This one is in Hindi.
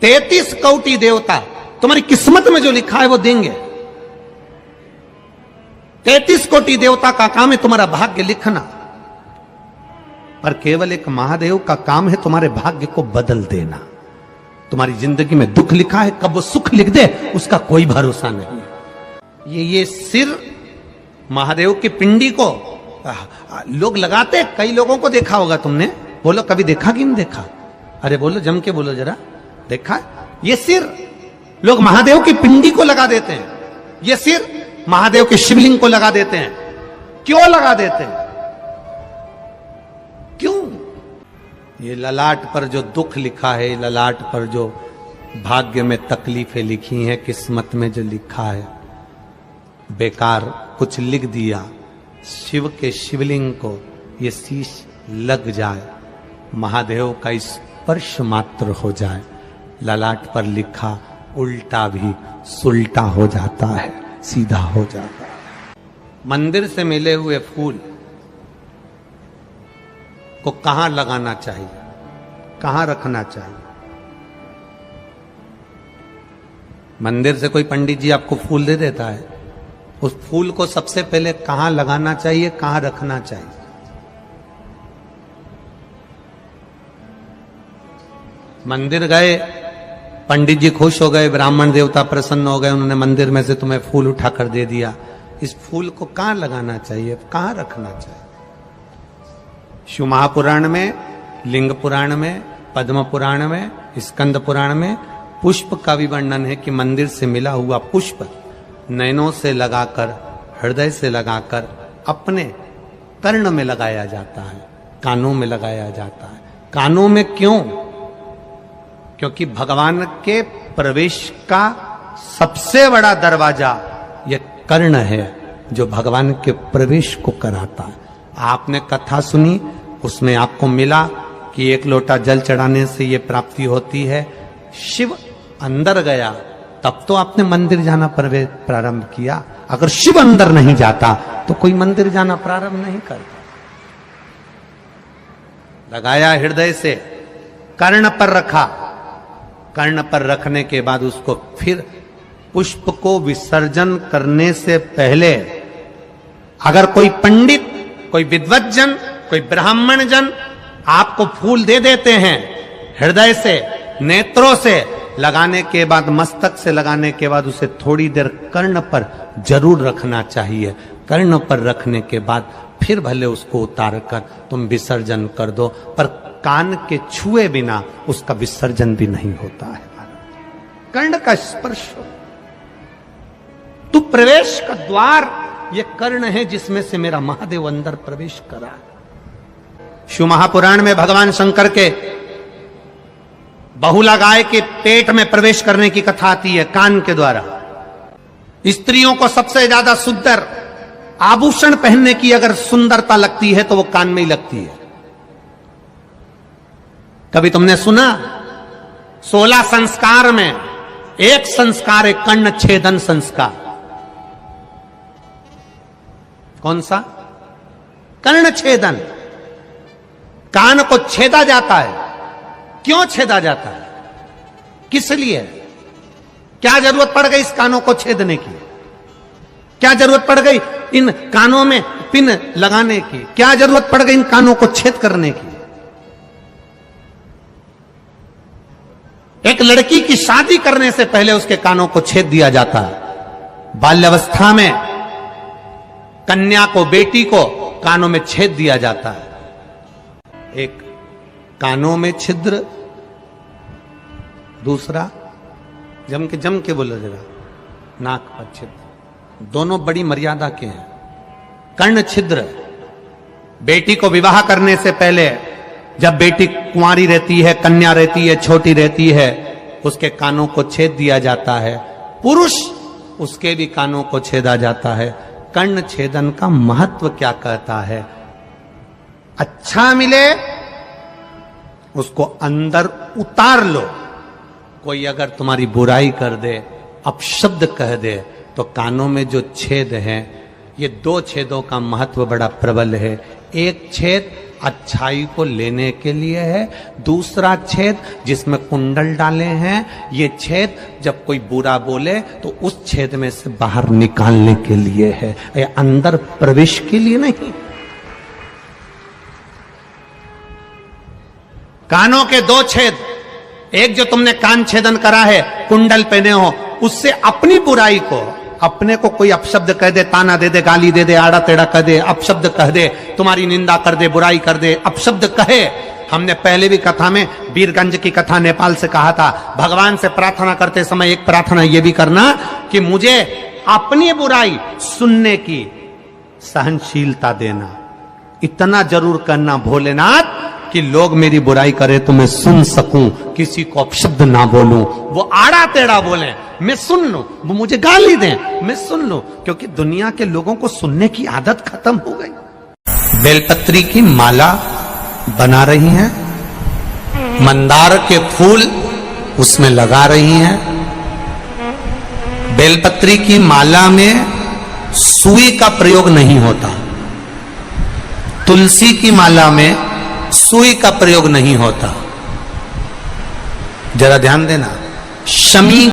33 कोटि देवता तुम्हारी किस्मत में जो लिखा है वो देंगे। 33 कोटि देवता का काम है तुम्हारा भाग्य लिखना, पर केवल एक महादेव का काम है तुम्हारे भाग्य को बदल देना। तुम्हारी जिंदगी में दुख लिखा है, कब वो सुख लिख दे उसका कोई भरोसा नहीं। ये सिर महादेव की पिंडी को लोग लगाते, कई लोगों को देखा होगा तुमने। बोलो कभी देखा कि नहीं देखा? अरे बोलो, जम के बोलो जरा, देखा? ये सिर लोग महादेव की पिंडी को लगा देते हैं, ये सिर महादेव के शिवलिंग को लगा देते हैं। क्यों लगा देते हैं? क्यों? ये ललाट पर जो दुख लिखा है, ललाट पर जो भाग्य में तकलीफें लिखी हैं, किस्मत में जो लिखा है, बेकार कुछ लिख दिया, शिव के शिवलिंग को ये शीश लग जाए, महादेव का स्पर्श मात्र हो जाए, ललाट पर लिखा उल्टा भी सुल्टा हो जाता है, सीधा हो जाता है। मंदिर से मिले हुए फूल को कहां लगाना चाहिए, कहां रखना चाहिए? मंदिर से कोई पंडित जी आपको फूल दे देता है, उस फूल को सबसे पहले कहां लगाना चाहिए, कहां रखना चाहिए? मंदिर गए, पंडित जी खुश हो गए, ब्राह्मण देवता प्रसन्न हो गए, उन्होंने मंदिर में से तुम्हें फूल उठाकर दे दिया। इस फूल को कहां लगाना चाहिए, कहां रखना चाहिए? शिव महापुराण में, लिंग पुराण में, पद्म पुराण में, स्कंद पुराण में पुष्प का भी वर्णन है कि मंदिर से मिला हुआ पुष्प नयनों से लगाकर, हृदय से लगाकर अपने कर्ण में लगाया जाता है, कानों में लगाया जाता है। कानों में क्यों? क्योंकि भगवान के प्रवेश का सबसे बड़ा दरवाजा यह कर्ण है, जो भगवान के प्रवेश को कराता है। आपने कथा सुनी, उसमें आपको मिला कि 1 लोटा जल चढ़ाने से यह प्राप्ति होती है। शिव अंदर गया तब तो आपने मंदिर जाना प्रारंभ किया। अगर शिव अंदर नहीं जाता तो कोई मंदिर जाना प्रारंभ नहीं करता। लगाया हृदय से, कर्ण पर रखा, कर्ण पर रखने के बाद उसको फिर पुष्प को विसर्जन करने से पहले अगर कोई पंडित, कोई विद्वज्जन, कोई ब्राह्मण जन आपको फूल दे देते हैं, हृदय से, नेत्रों से लगाने के बाद, मस्तक से लगाने के बाद उसे थोड़ी देर कर्ण पर जरूर रखना चाहिए। कर्ण पर रखने के बाद फिर भले उसको उतार कर तुम विसर्जन कर दो, पर कान के छुए बिना उसका विसर्जन भी नहीं होता है। कर्ण का स्पर्श, तू प्रवेश का द्वार, ये कर्ण है जिसमें से मेरा महादेव अंदर प्रवेश करा। शिव महापुराण में भगवान शंकर के बहुला गाय के पेट में प्रवेश करने की कथा आती है, कान के द्वारा। स्त्रियों को सबसे ज्यादा सुंदर आभूषण पहनने की अगर सुंदरता लगती है तो वो कान में ही लगती है। कभी तुमने सुना 16 संस्कार में एक संस्कार है कर्ण छेदन संस्कार? कौन सा? कर्ण छेदन। कान को छेदा जाता है। क्यों छेदा जाता है? किस लिए? क्या जरूरत पड़ गई इस कानों को छेदने की? क्या जरूरत पड़ गई इन कानों में पिन लगाने की? क्या जरूरत पड़ गई इन कानों को छेद करने की? एक लड़की की शादी करने से पहले उसके कानों को छेद दिया जाता है। बाल्यावस्था में कन्या को, बेटी को कानों में छेद दिया जाता है। एक कानों में छिद्र, दूसरा जम के बोलो जरा, नाक पर छिद्र। दोनों बड़ी मर्यादा के हैं। कर्ण छिद्र, बेटी को विवाह करने से पहले जब बेटी कुंवारी रहती है, कन्या रहती है, छोटी रहती है, उसके कानों को छेद दिया जाता है। पुरुष, उसके भी कानों को छेदा जाता है। कर्ण छेदन का महत्व क्या कहता है? अच्छा मिले उसको अंदर उतार लो। कोई अगर तुम्हारी बुराई कर दे, अपशब्द कह दे, तो कानों में जो छेद है, ये 2 छेदों का महत्व बड़ा प्रबल है। एक छेद अच्छाई को लेने के लिए है, दूसरा छेद जिसमें कुंडल डाले हैं, ये छेद जब कोई बुरा बोले तो उस छेद में से बाहर निकालने के लिए है, ये अंदर प्रवेश के लिए नहीं। कानों के दो छेद, एक जो तुमने कान छेदन करा है, कुंडल पहने हो, उससे अपनी बुराई को, अपने को कोई अपशब्द कह दे, ताना दे दे, गाली दे दे, आड़ा टेढ़ा कह दे, अपशब्द कह दे, तुम्हारी निंदा कर दे, बुराई कर दे, अपशब्द कहे। हमने पहले भी कथा में वीरगंज की कथा नेपाल से कहा था, भगवान से प्रार्थना करते समय एक प्रार्थना यह भी करना कि मुझे अपनी बुराई सुनने की सहनशीलता देना। इतना जरूर करना भोलेनाथ कि लोग मेरी बुराई करें तो मैं सुन सकूं, किसी को अपशब्द ना बोलूं, वो आड़ा टेढ़ा बोले मैं सुन लूं, वो मुझे गाली दें मैं सुन लूं, क्योंकि दुनिया के लोगों को सुनने की आदत खत्म हो गई। बेलपत्री की माला बना रही हैं, मंदार के फूल उसमें लगा रही हैं। बेलपत्री की माला में सुई का प्रयोग नहीं होता, तुलसी की माला में सुई का प्रयोग नहीं होता। जरा ध्यान देना, शमी